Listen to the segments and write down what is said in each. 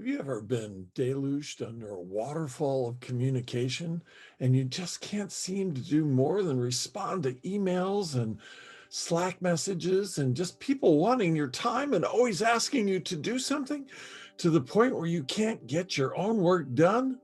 Have you ever been deluged under a waterfall of communication and you just can't seem to do more than respond to emails and Slack messages and just people wanting your time and always asking you to do something to the point where you can't get your own work done?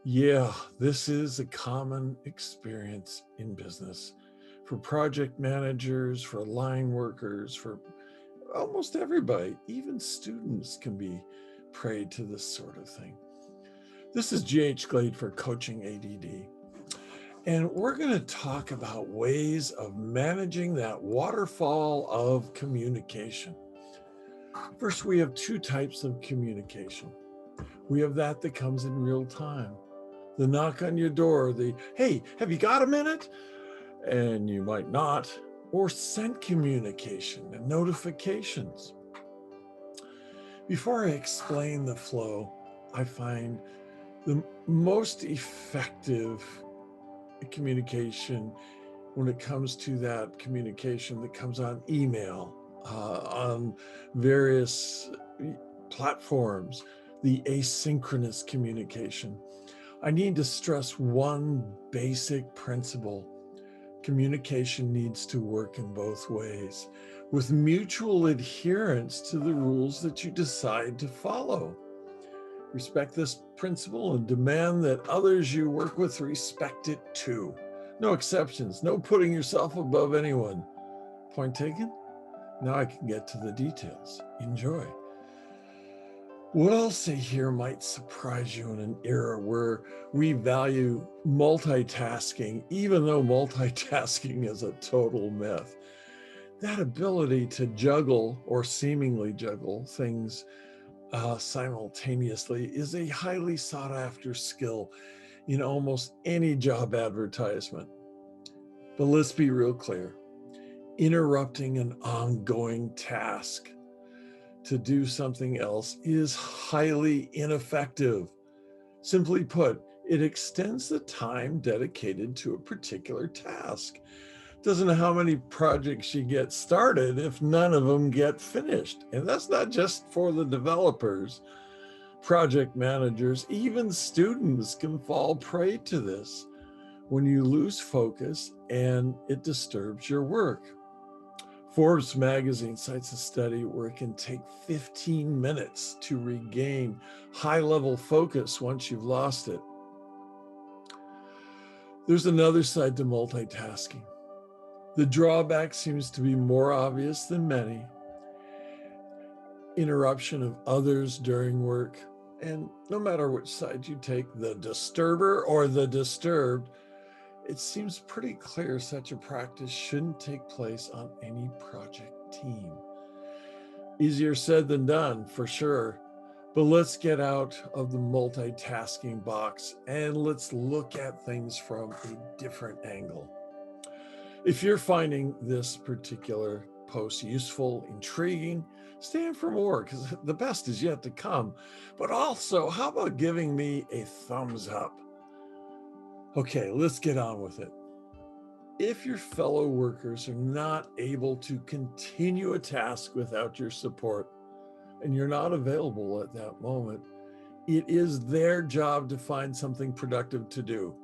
Yeah, this is a common experience in business for project managers, for line workers, for almost everybody. Even students can be prey to this sort of thing. This is GH Glade for Coaching ADD. And we're going to talk about ways of managing that waterfall of communication. First, we have two types of communication. We have that comes in real time. The knock on your door, the, hey, have you got a minute? And you might not. Or sent communication and notifications. Before I explain the flow, I find the most effective communication when it comes to that communication that comes on email, on various platforms, the asynchronous communication. I need to stress one basic principle. Communication needs to work in both ways, with mutual adherence to the rules that you decide to follow. Respect this principle and demand that others you work with respect it too. No exceptions, no putting yourself above anyone. Point taken? Now I can get to the details. Enjoy. What I'll say here might surprise you in an era where we value multitasking, even though multitasking is a total myth. That ability to juggle or seemingly juggle things simultaneously is a highly sought after skill in almost any job advertisement. But let's be real clear. Interrupting an ongoing task to do something else is highly ineffective. Simply put, it extends the time dedicated to a particular task. Doesn't know how many projects you get started if none of them get finished. And that's not just for the developers, project managers, even students can fall prey to this when you lose focus and it disturbs your work. Forbes magazine cites a study where it can take 15 minutes to regain high-level focus once you've lost it. There's another side to multitasking. The drawback seems to be more obvious than many. Interruption of others during work, and no matter which side you take, the disturber or the disturbed, it seems pretty clear such a practice shouldn't take place on any project team. Easier said than done, for sure. But let's get out of the multitasking box and let's look at things from a different angle. If you're finding this particular post useful, intriguing, stay in for more because the best is yet to come. But also, how about giving me a thumbs up? Okay, let's get on with it. If your fellow workers are not able to continue a task without your support, and you're not available at that moment, it is their job to find something productive to do.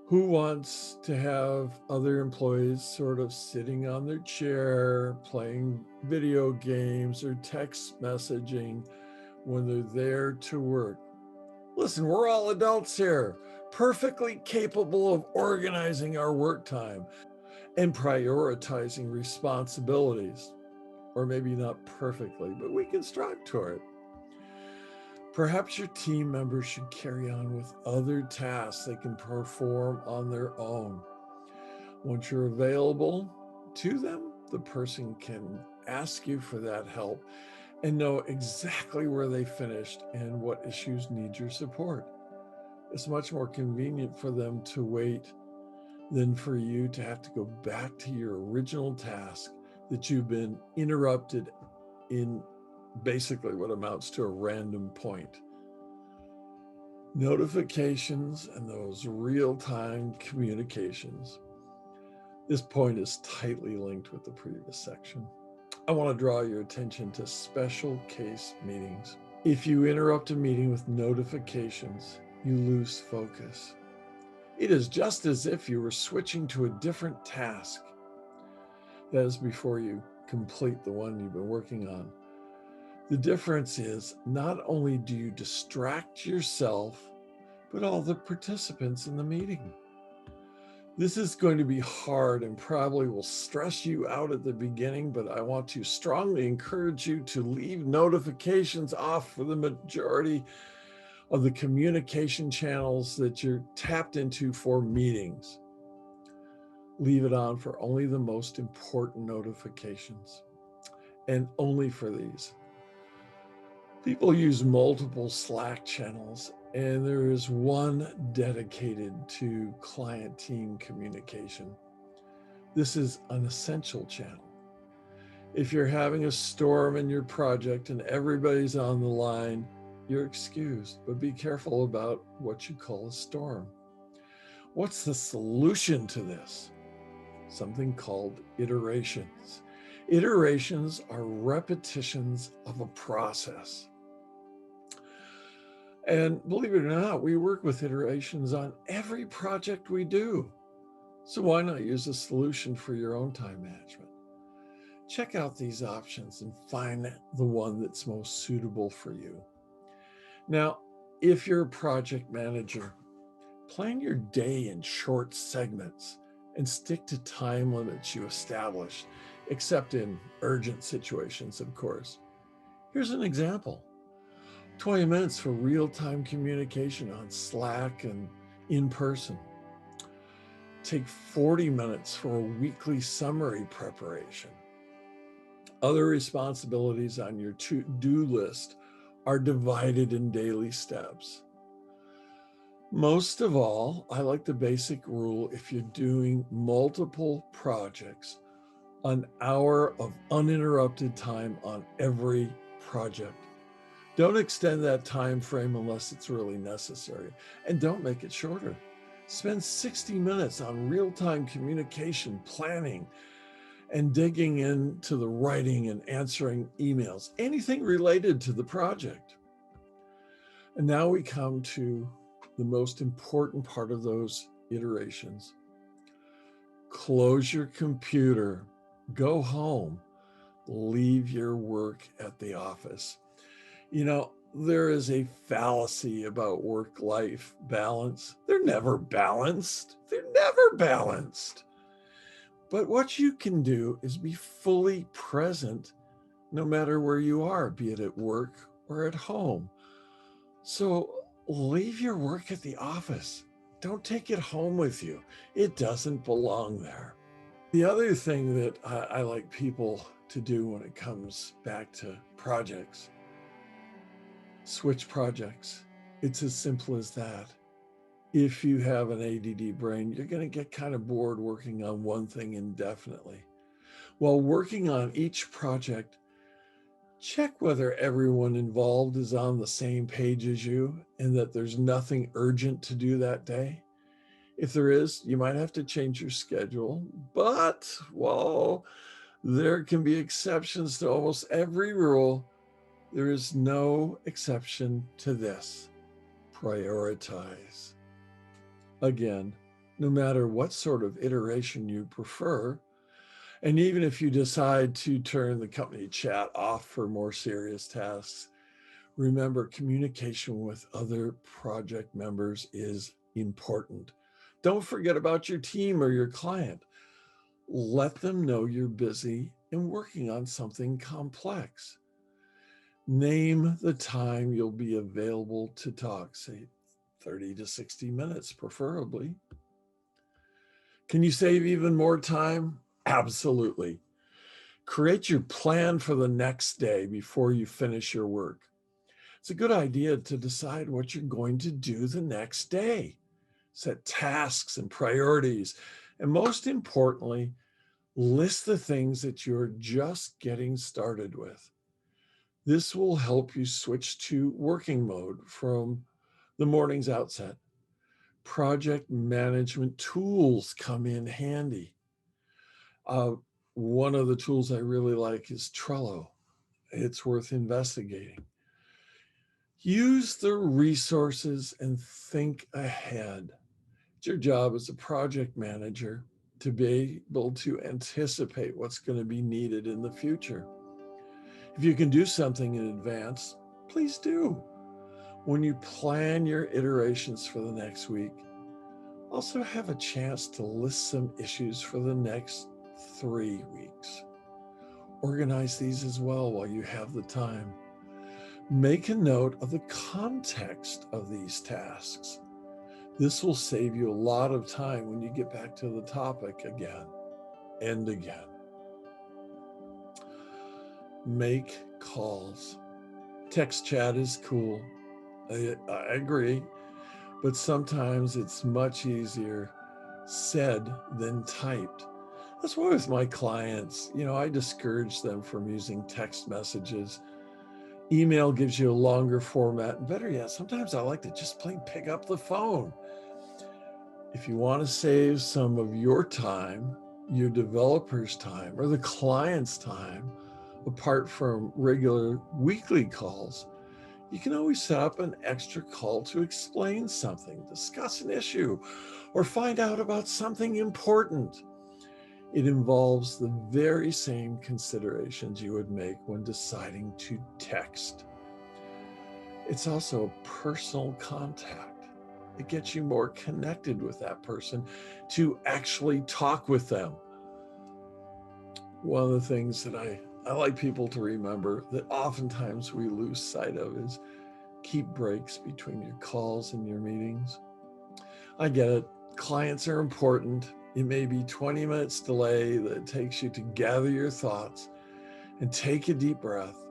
Who wants to have other employees sort of sitting on their chair, playing video games or text messaging when they're there to work? Listen, we're all adults here, perfectly capable of organizing our work time and prioritizing responsibilities. Or maybe not perfectly, but we can strive toward it. Perhaps your team members should carry on with other tasks they can perform on their own. Once you're available to them, the person can ask you for that help and know exactly where they finished and what issues need your support. It's much more convenient for them to wait than for you to have to go back to your original task that you've been interrupted in basically what amounts to a random point. Notifications and those real-time communications. This point is tightly linked with the previous section. I want to draw your attention to special case meetings. If you interrupt a meeting with notifications, you lose focus. It is just as if you were switching to a different task. That is before you complete the one you've been working on. The difference is not only do you distract yourself, but all the participants in the meeting. This is going to be hard and probably will stress you out at the beginning, but I want to strongly encourage you to leave notifications off for the majority of the communication channels that you're tapped into for meetings. Leave it on for only the most important notifications, and only for these. People use multiple Slack channels, and there is one dedicated to client team communication. This is an essential channel. If you're having a storm in your project and everybody's on the line, you're excused, but be careful about what you call a storm. What's the solution to this? Something called iterations. Iterations are repetitions of a process. And believe it or not, we work with iterations on every project we do. So why not use a solution for your own time management? Check out these options and find the one that's most suitable for you. Now, if you're a project manager, plan your day in short segments and stick to time limits you established, except in urgent situations, of course. Here's an example: 20 minutes for real-time communication on Slack and in person. Take 40 minutes for a weekly summary preparation. Other responsibilities on your to-do list are divided in daily steps. Most of all, I like the basic rule: if you're doing multiple projects, an hour of uninterrupted time on every project. Don't extend that time frame unless it's really necessary, and don't make it shorter. Spend 60 minutes on real-time communication, planning, and digging into the writing and answering emails, anything related to the project. And now we come to the most important part of those iterations. Close your computer, go home, leave your work at the office. You know, there is a fallacy about work-life balance. They're never balanced. They're never balanced. But what you can do is be fully present no matter where you are, be it at work or at home. So leave your work at the office. Don't take it home with you. It doesn't belong there. The other thing that I like people to do when it comes back to projects: switch projects. It's as simple as that. If you have an ADD brain, you're going to get kind of bored working on one thing indefinitely. While working on each project, check whether everyone involved is on the same page as you and that there's nothing urgent to do that day. If there is, you might have to change your schedule, but while there can be exceptions to almost every rule, there is no exception to this: prioritize. Again, no matter what sort of iteration you prefer, and even if you decide to turn the company chat off for more serious tasks, remember, communication with other project members is important. Don't forget about your team or your client. Let them know you're busy and working on something complex. Name the time you'll be available to talk, say 30 to 60 minutes, preferably. Can you save even more time? Absolutely. Create your plan for the next day before you finish your work. It's a good idea to decide what you're going to do the next day. Set tasks and priorities, and most importantly, list the things that you're just getting started with. This will help you switch to working mode from the morning's outset. Project management tools come in handy. One of the tools I really like is Trello. It's worth investigating. Use the resources and think ahead. It's your job as a project manager to be able to anticipate what's going to be needed in the future. If you can do something in advance, please do. When you plan your iterations for the next week, also have a chance to list some issues for the next 3 weeks. Organize these as well while you have the time. Make a note of the context of these tasks. This will save you a lot of time when you get back to the topic again and again. Make calls. Text chat is cool. I agree, but sometimes it's much easier said than typed. That's why with my clients, I discourage them from using text messages. Email gives you a longer format, and better yet, sometimes I like to just plain pick up the phone. If you want to save some of your time, your developer's time, or the client's time, apart from regular weekly calls, you can always set up an extra call to explain something, discuss an issue, or find out about something important. It involves the very same considerations you would make when deciding to text. It's also a personal contact. It gets you more connected with that person to actually talk with them. One of the things that I like people to remember that oftentimes we lose sight of is keep breaks between your calls and your meetings. I get it. Clients are important. It may be 20 minutes delay that it takes you to gather your thoughts and take a deep breath,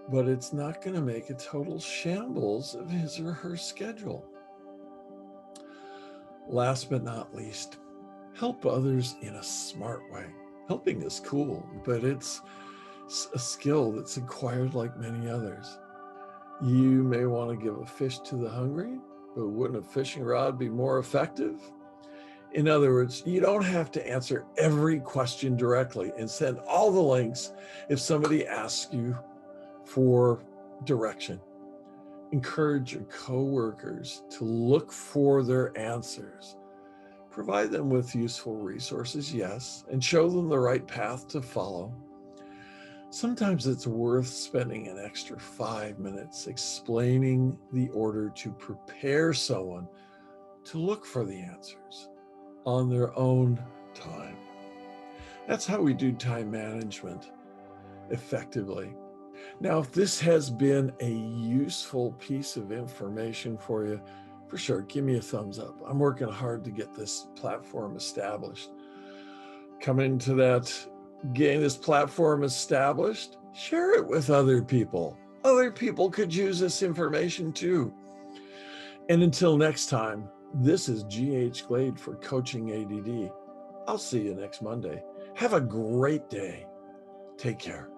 but it's not going to make a total shambles of his or her schedule. Last but not least, help others in a smart way. Helping is cool, but it's a skill that's acquired like many others. You may want to give a fish to the hungry, but wouldn't a fishing rod be more effective? In other words, you don't have to answer every question directly and send all the links if somebody asks you for direction. Encourage your coworkers to look for their answers. Provide them with useful resources, yes, and show them the right path to follow. Sometimes it's worth spending an extra 5 minutes explaining the order to prepare someone to look for the answers on their own time. That's how we do time management effectively. Now, if this has been a useful piece of information for you, for sure, give me a thumbs up. I'm working hard to get this platform established. Coming to that, getting this platform established, share it with other people. Other people could use this information too. And until next time, this is G.H. Glade for Coaching ADD. I'll see you next Monday. Have a great day. Take care.